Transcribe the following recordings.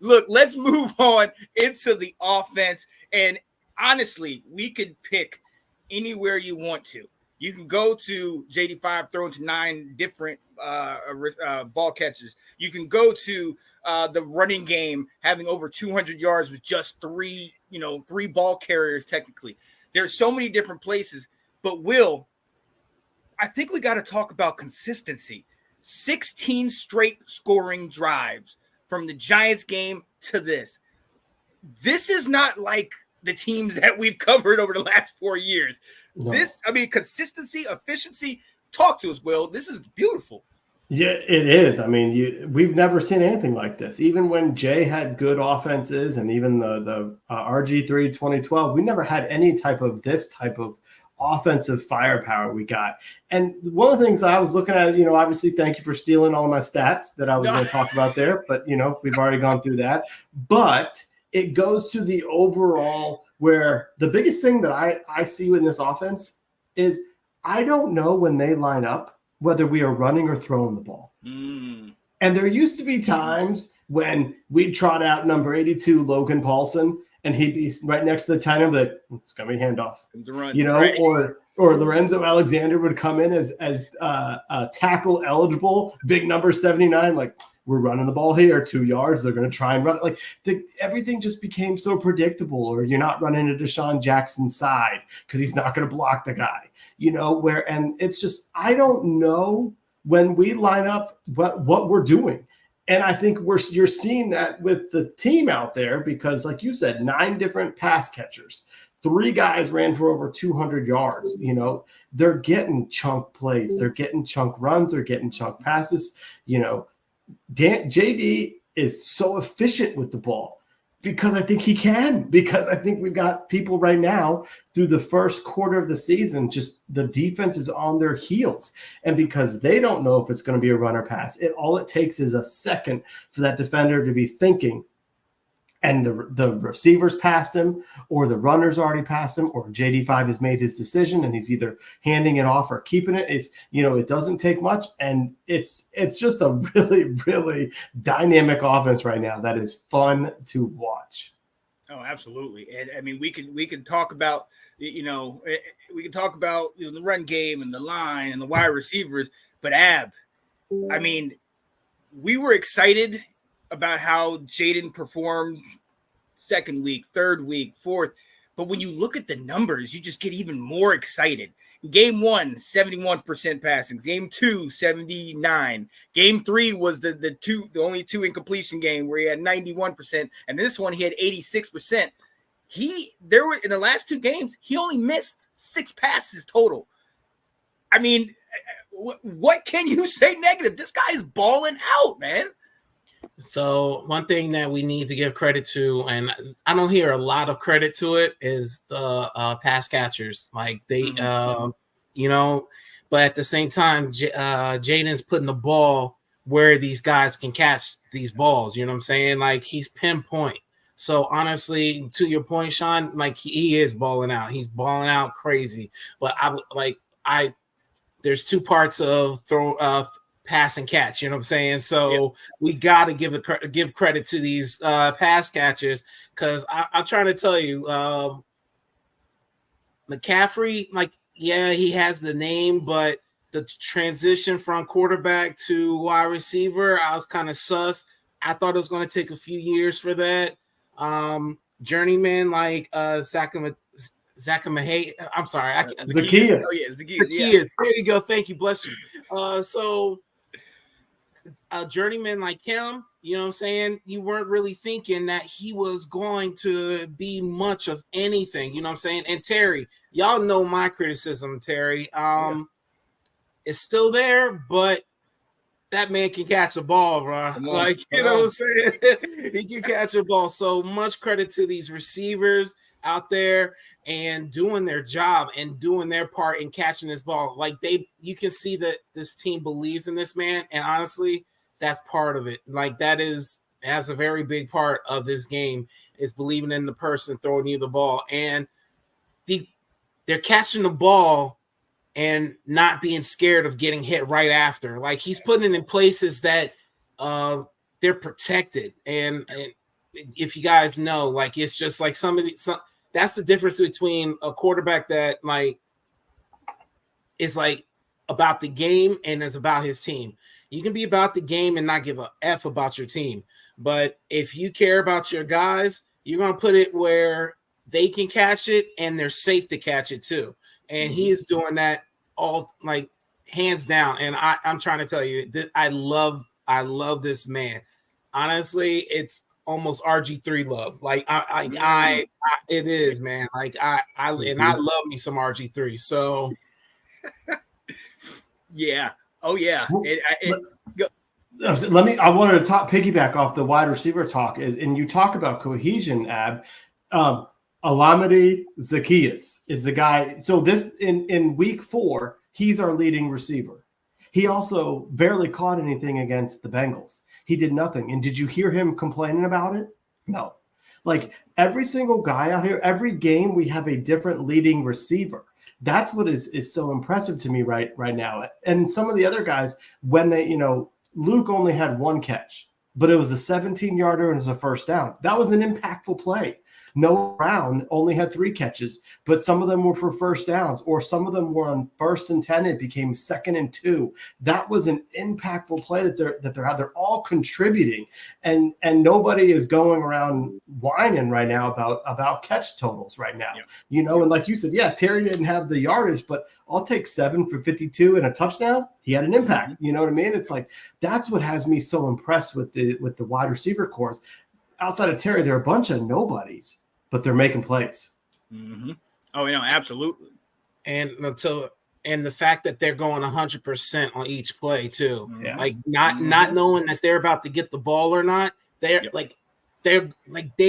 Look, let's move on into the offense. And honestly, we could pick anywhere you want to. You can go to JD5 throwing to 9 different ball catchers. You can go to the running game having over 200 yards with just 3 ball carriers technically. There's so many different places. But Will, I think we got to talk about consistency. 16 straight scoring drives from the Giants game to this. This is not like the teams that we've covered over the last 4 years. No. Consistency, efficiency. Talk to us, Will. This is beautiful. Yeah, it is. I mean, we've never seen anything like this. Even when Jay had good offenses, and even the RG3 2012, we never had any type of this type of offensive firepower we got. And one of the things I was looking at, obviously, thank you for stealing all my stats that I was going to talk about there, but we've already gone through that. But it goes to the overall, where the biggest thing that I see in this offense is I don't know when they line up whether we are running or throwing the ball. And there used to be times when we'd trot out number 82 Logan Paulson, and he'd be right next to the tight end, like, it's going to be handoff. Right. Or Lorenzo Alexander would come in as tackle eligible, big number 79, like, we're running the ball here, 2 yards. They're going to try and run it. Like, everything just became so predictable. Or you're not running to Deshaun Jackson's side because he's not going to block the guy. And it's just, I don't know when we line up what we're doing. And I think you're seeing that with the team out there because, like you said, 9 different pass catchers. 3 guys ran for over 200 yards. They're getting chunk plays. They're getting chunk runs. They're getting chunk passes. JD is so efficient with the ball because I think he can, because I think we've got people right now through the first quarter of the season, just the defense is on their heels. And because they don't know if it's going to be a run or pass, all it takes is a second for that defender to be thinking, and the receivers passed him, or the runners already passed him, or JD5 has made his decision and he's either handing it off or keeping it. It's, it doesn't take much. And it's just a really, really dynamic offense right now that is fun to watch. Oh, absolutely. And I mean, we can talk about, we can talk about the run game and the line and the wide receivers, but I mean, we were excited about how Jaden performed second week, third week, fourth. But when you look at the numbers, you just get even more excited. Game 1, 71% passing. Game 2, 79. Game 3 was the only 2 incompletion game where he had 91%. And this one, he had 86%. In the last 2 games, he only missed 6 passes total. I mean, what can you say negative? This guy is balling out, man. So one thing that we need to give credit to, and I don't hear a lot of credit to it, is the pass catchers. Like they, but at the same time, Jaden's putting the ball where these guys can catch these balls. You know what I'm saying? Like he's pinpoint. So honestly, to your point, Sean, like he is balling out. He's balling out crazy. But there's 2 parts of pass and catch, you know what I'm saying? So we got to give credit to these pass catchers, because I'm trying to tell you, McCaffrey, he has the name, but the transition from quarterback to wide receiver, I was kind of sus. I thought it was going to take a few years for that. Journeyman like Zacchaeus. I'm sorry. Zacchaeus. Oh, yeah, Zacchaeus. Yeah. There you go. Thank you. Bless you. So a journeyman like him, you know what I'm saying? You weren't really thinking that he was going to be much of anything, you know what I'm saying? And Terry, y'all know my criticism, Terry. It's still there, but that man can catch a ball, bro. You know what I'm saying? He can catch a ball. So much credit to these receivers out there and doing their job and doing their part in catching this ball. You can see that this team believes in this man. And honestly, that's part of it. That's a very big part of this game, is believing in the person throwing you the ball. And they're catching the ball and not being scared of getting hit right after. Like he's putting it in places that they're protected. And if you guys know, like it's just like that's the difference between a quarterback that like is like about the game and is about his team. You can be about the game and not give a F about your team. But if you care about your guys, you're going to put it where they can catch it and they're safe to catch it too. And he is doing that all like hands down. And I'm trying to tell you that I love this man. Honestly, it's almost RG3 love. Like it is, man. Like I love me some RG3. So yeah. Oh yeah. I wanted to piggyback off the wide receiver talk and you talk about cohesion, Ab. Alameda Zacchaeus is the guy. So this in week 4, he's our leading receiver. He also barely caught anything against the Bengals. He did nothing. And did you hear him complaining about it? No. Like every single guy out here, every game we have a different leading receiver. That's what is so impressive to me right now. And some of the other guys, when they, Luke only had 1 catch, but it was a 17-yarder and it was a first down. That was an impactful play. Noah Brown only had 3 catches, but some of them were for first downs, or some of them were on 1st and 10. It became 2nd and 2. That was an impactful play that they're all contributing, and nobody is going around whining right now about catch totals right now. Yeah. And like you said, yeah, Terry didn't have the yardage, but I'll take 7 for 52 and a touchdown. He had an impact. You know what I mean? It's like that's what has me so impressed with the wide receiver corps. Outside of Terry, there are a bunch of nobodies, but they're making plays. Mm-hmm. Oh, absolutely. And the fact that they're going 100% on each play too, like not knowing that they're about to get the ball or not. They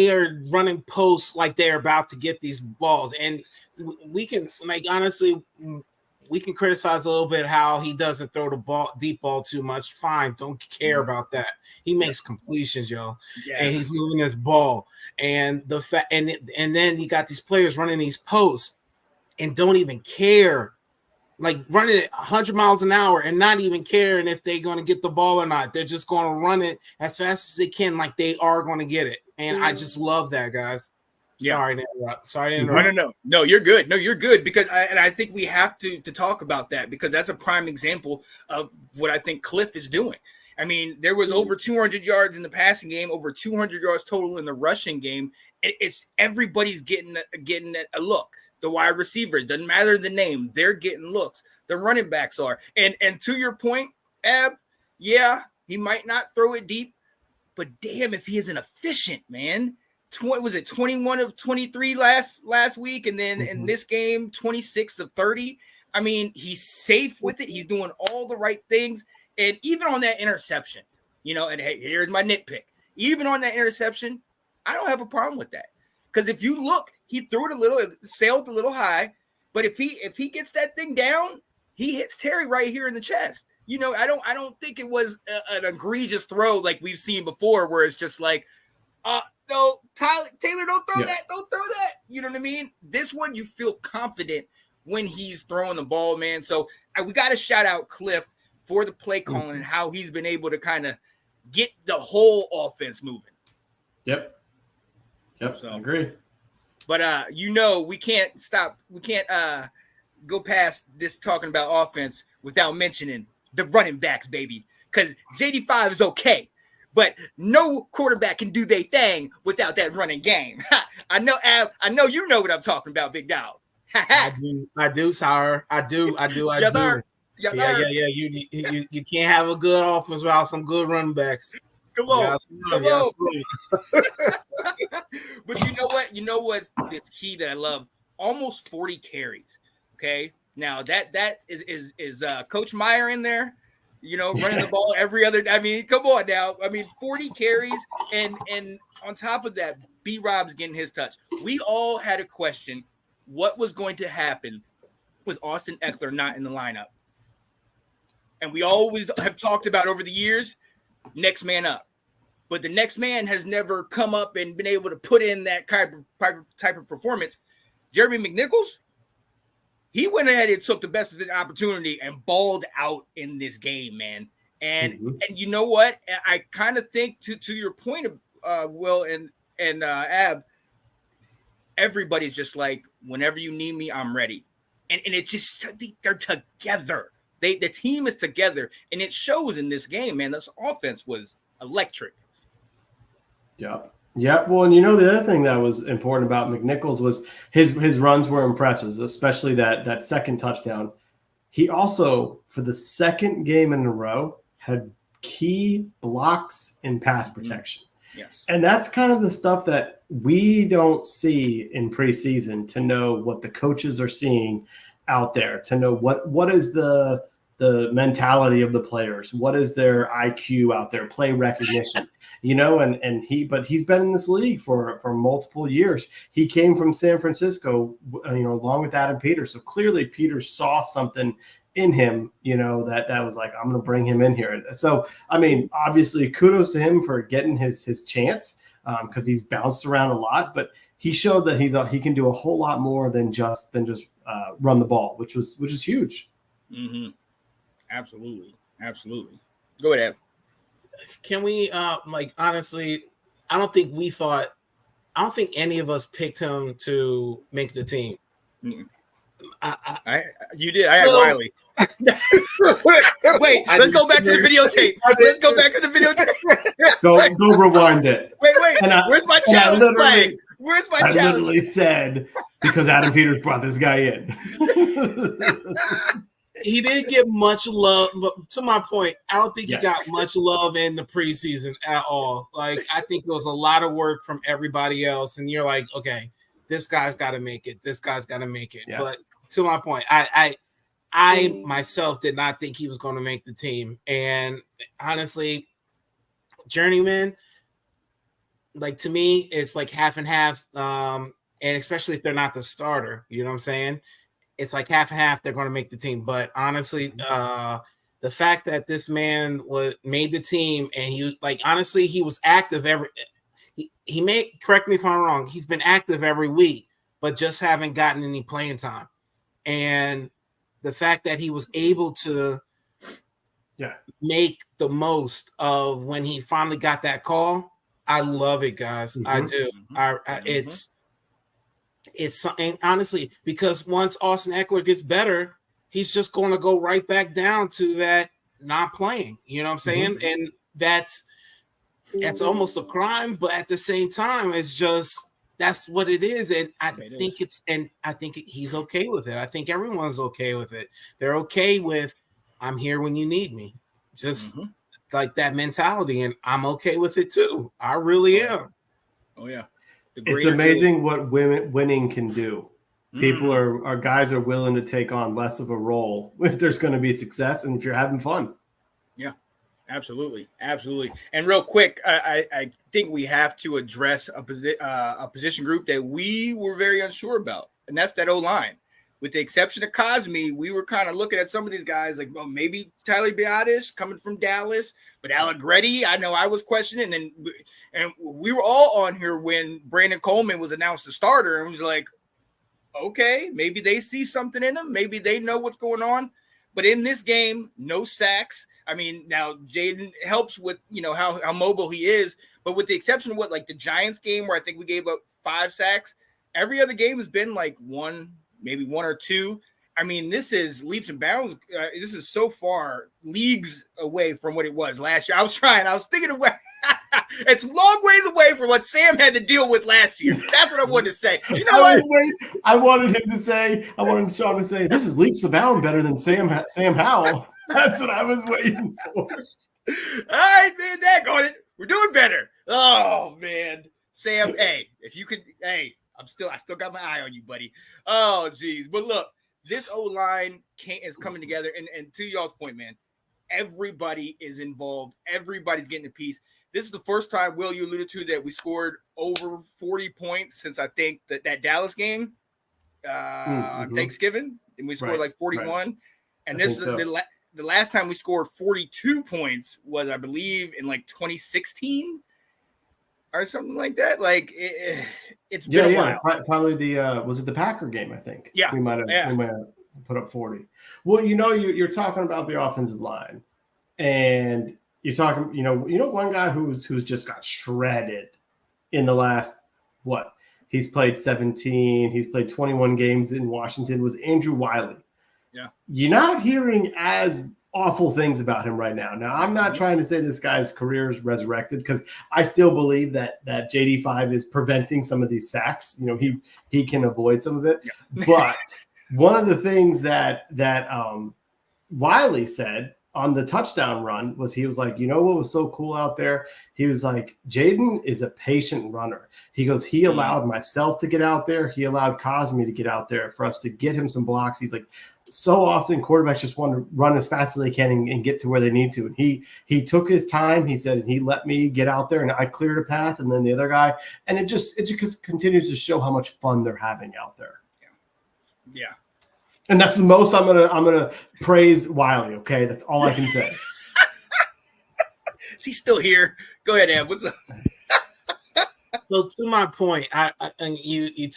are running posts like they're about to get these balls, and we can honestly. We can criticize a little bit how he doesn't throw the deep ball too much. Fine, don't care about that. He makes completions, yo, and he's moving his ball. And the fact, and then you got these players running these posts and don't even care, like running it 100 miles an hour and not even caring if they're going to get the ball or not. They're just going to run it as fast as they can, like they are going to get it. And I just love that, guys. Sorry to interrupt. No, you're good. No, you're good, because I think we have to talk about that, because that's a prime example of what I think Kliff is doing. I mean, there was over 200 yards in the passing game, over 200 yards total in the rushing game. It's everybody's getting a look. The wide receivers, doesn't matter the name, they're getting looks. The running backs are. And to your point, Ab, yeah, he might not throw it deep, but damn if he isn't efficient, man. Was it 21 of 23 last week, and then in this game 26 of 30. I mean, he's safe with it. He's doing all the right things, and even on that interception, and hey, here's my nitpick. Even on that interception, I don't have a problem with that, because if you look, he threw it sailed a little high, but if he gets that thing down, he hits Terry right here in the chest. I don't think it was an egregious throw like we've seen before, where it's just like, no, Taylor, don't throw that. Don't throw that. You know what I mean? This one, you feel confident when he's throwing the ball, man. So we got to shout out Kliff for the play calling and how he's been able to kind of get the whole offense moving. Yep. So, I agree. But we can't stop. We can't go past this talking about offense without mentioning the running backs, baby. Because JD5 is okay, but no quarterback can do their thing without that running game. I know, Ab. I know you know what I'm talking about, big dog. I do, sir. I do. Yes, sir. Yes, yeah. You can't have a good offense without some good running backs. Come on. But you know what? It's key that I love. Almost 40 carries. Okay. Now that is Coach Meyer in there, running the ball every other. I mean, come on now. I mean, 40 carries, and on top of that, B-Rob's getting his touch. We all had a question: what was going to happen with Austin Eckler not in the lineup? And we always have talked about over the years, next man up. But the next man has never come up and been able to put in that type of performance. Jeremy McNichols, he went ahead and took the best of the opportunity and balled out in this game, man. And and you know what? I kind of think to your point Will and Ab, everybody's just like, whenever you need me, I'm ready. And it just, they're together. The team is together, and it shows in this game, man. This offense was electric. Yeah. Yeah. Well, and you know, the other thing that was important about McNichols was his runs were impressive, especially that second touchdown. He also, for the second game in a row, had key blocks in pass protection. Yes. And that's kind of the stuff that we don't see in preseason, to know what the coaches are seeing out there, to know what is the mentality of the players, what is their IQ out there, play recognition, you know, but he's been in this league for multiple years. He came from San Francisco, you know, along with Adam Peters. So clearly Peters saw something in him, you know, that was like, I'm going to bring him in here. So, I mean, obviously kudos to him for getting his chance, because he's bounced around a lot, but he showed that he can do a whole lot more than just run the ball, which is huge. Mm-hmm. Absolutely. Go ahead. Can we honestly, I don't think any of us picked him to make the team. You did. I had Riley. Wait, let's go back to the videotape. Go rewind it. Wait. Where's my challenge flag? Where's my challenge? I literally said, because Adam Peters brought this guy in. He didn't get much love, but to my point, I don't think he got much love in the preseason at all. Like, I think it was a lot of work from everybody else, and you're like, okay, this guy's got to make it. Yeah. But to my point, I myself did not think he was going to make the team, and honestly, journeyman, like, to me, it's like half and half, and especially if they're not the starter, you know what I'm saying? It's like half and half, they're going to make the team. But honestly, the fact that this man made the team, and he was active correct me if I'm wrong, he's been active every week, but just haven't gotten any playing time. And the fact that he was able to make the most of when he finally got that call, I love it, guys. Mm-hmm. I do. It's something, honestly, because once Austin Eckler gets better, he's just going to go right back down to that not playing. You know what I'm saying? Mm-hmm. And that's almost a crime, but at the same time, it's just, that's what it is. And I think he's okay with it. I think everyone's okay with it. They're okay with, I'm here when you need me. Just like that mentality. And I'm okay with it too. I really am. Oh yeah. It's amazing what winning can do. People guys are willing to take on less of a role if there's going to be success and if you're having fun. Yeah, absolutely. And real quick, I think we have to address a position group that we were very unsure about, and that's that O-line. With the exception of Cosme, we were kind of looking at some of these guys like, well, maybe Tyler Biadasz coming from Dallas, but Allegretti, I know I was questioning, and we were all on here when Brandon Coleman was announced the starter, and was like, okay, maybe they see something in him, maybe they know what's going on. But in this game, no sacks. I mean, now Jaden helps with, you know, how mobile he is, but with the exception of the Giants game where I think we gave up 5 sacks, every other game has been like maybe 1 or 2. I mean, this is leaps and bounds. This is so far leagues away from what it was last year. I was thinking of it's long ways away from what Sam had to deal with last year. That's what I wanted to say. You know what? I wanted Sean to say, this is leaps and bounds better than Sam Howell. That's what I was waiting for. All right, man, that it. We're doing better. Oh man, Sam. Hey, if you could, I still got my eye on you, buddy. Oh, geez. But look, this O-line is coming together. And to y'all's point, man, everybody is involved. Everybody's getting a piece. This is the first time, Will, you alluded to, that we scored over 40 points since I think that Dallas game on Thanksgiving. And we scored like 41. Right. And this is the last time we scored 42 points was, I believe, in like 2016. Or something like that. Like it's been a while. Probably was it the Packer game? I think. Yeah, we might have put up 40. Well, you know, you're talking about the offensive line, and you're talking. You know, one guy who's just got shredded in the last, what? He's played 17. He's played 21 games in Washington, was Andrew Wiley. Yeah. You're not hearing as awful things about him right now. Now, I'm not trying to say this guy's career is resurrected, because I still believe that JD5 is preventing some of these sacks. You know, he can avoid some of it. Yeah. But one of the things that Wiley said on the touchdown run was, he was like, you know what was so cool out there? He was like, Jaden is a patient runner. He goes, he allowed myself to get out there. He allowed Cosme to get out there for us to get him some blocks. He's like, so often quarterbacks just want to run as fast as they can and get to where they need to. And he took his time. He said, he let me get out there and I cleared a path. And then the other guy, and it just continues to show how much fun they're having out there. Yeah. And that's the most I'm gonna praise Wiley. Okay, that's all I can say. Is he still here? Go ahead, Ab. What's up? So to my point, and you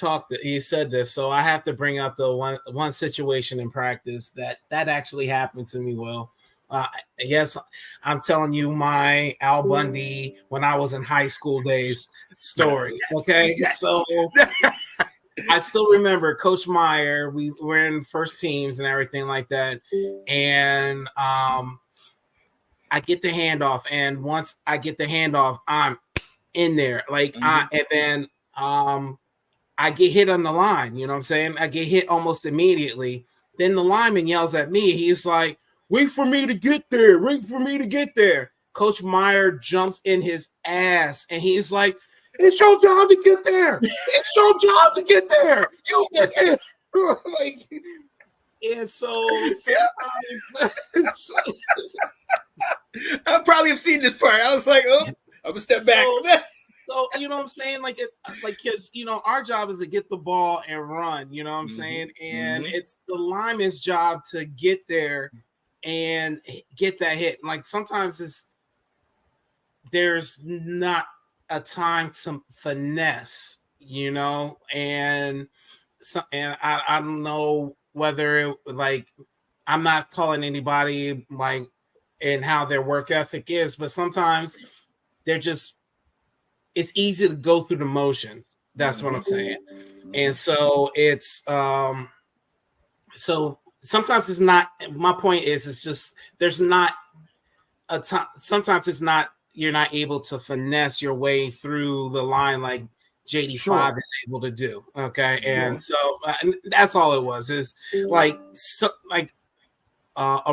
said this, so I have to bring up the one situation in practice that actually happened to me. Will, yes, I'm telling you my Al Bundy when I was in high school days story. Okay, yes. So. I still remember Coach Meyer. We were in first teams and everything like that. And I get the handoff. And once I get the handoff, I'm in there. And then I get hit on the line. You know what I'm saying? I get hit almost immediately. Then the lineman yells at me. He's like, wait for me to get there. Wait for me to get there. Coach Meyer jumps in his ass. And he's like, it's your job to get there. It's your job to get there. You get there. And so sometimes I probably have seen this part. I was like, oh, I'm gonna step back. So you know what I'm saying? Because our job is to get the ball and run, you know what I'm saying? And it's the lineman's job to get there and get that hit. Like sometimes there's not a time to finesse, and I don't know whether I'm not calling anybody and how their work ethic is, but sometimes it's easy to go through the motions. That's what I'm saying. And so it's so sometimes it's not, my point is, it's just, there's not a time, sometimes it's not, you're not able to finesse your way through the line like JD5 is able to do. Okay. And so that's all it was, is a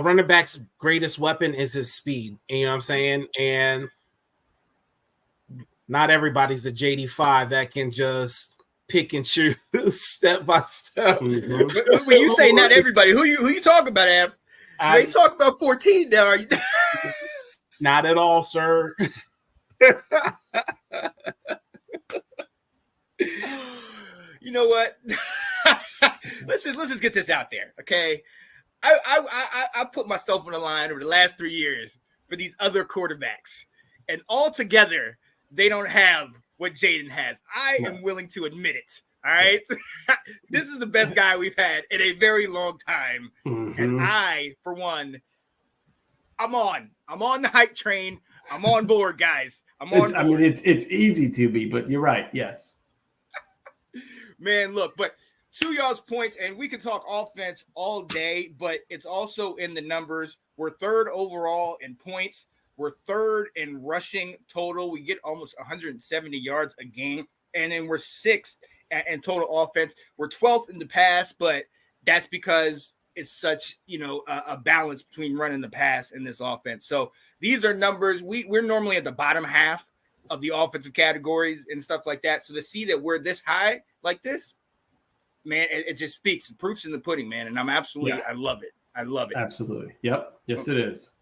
running back's greatest weapon is his speed. You know what I'm saying? And not everybody's a JD5 that can just pick and choose step by step. When you say not everybody, who you talking about, Ab? They talk about 14 now. Are you? Not at all, sir. You know what? let's just get this out there, okay? I put myself on the line over the last 3 years for these other quarterbacks, and altogether they don't have what Jaden has. I am willing to admit it. All right, this is the best guy we've had in a very long time, and I, for one, I'm on the hype train. I'm on board, guys. I'm on board. I mean, it's easy to be, but you're right. Yes. Man, look, but to y'all's points, and we can talk offense all day, but it's also in the numbers. We're third overall in points. We're third in rushing total. We get almost 170 yards a game, and then we're sixth in total offense. We're 12th in the pass, but that's because it's such, a balance between running the pass in this offense. So these are numbers. We're normally at the bottom half of the offensive categories and stuff like that. So to see that we're this high like this, man, it just speaks. The proof's in the pudding, man. And I'm absolutely, I love it. I love it. Absolutely. Yep. Yes, it is.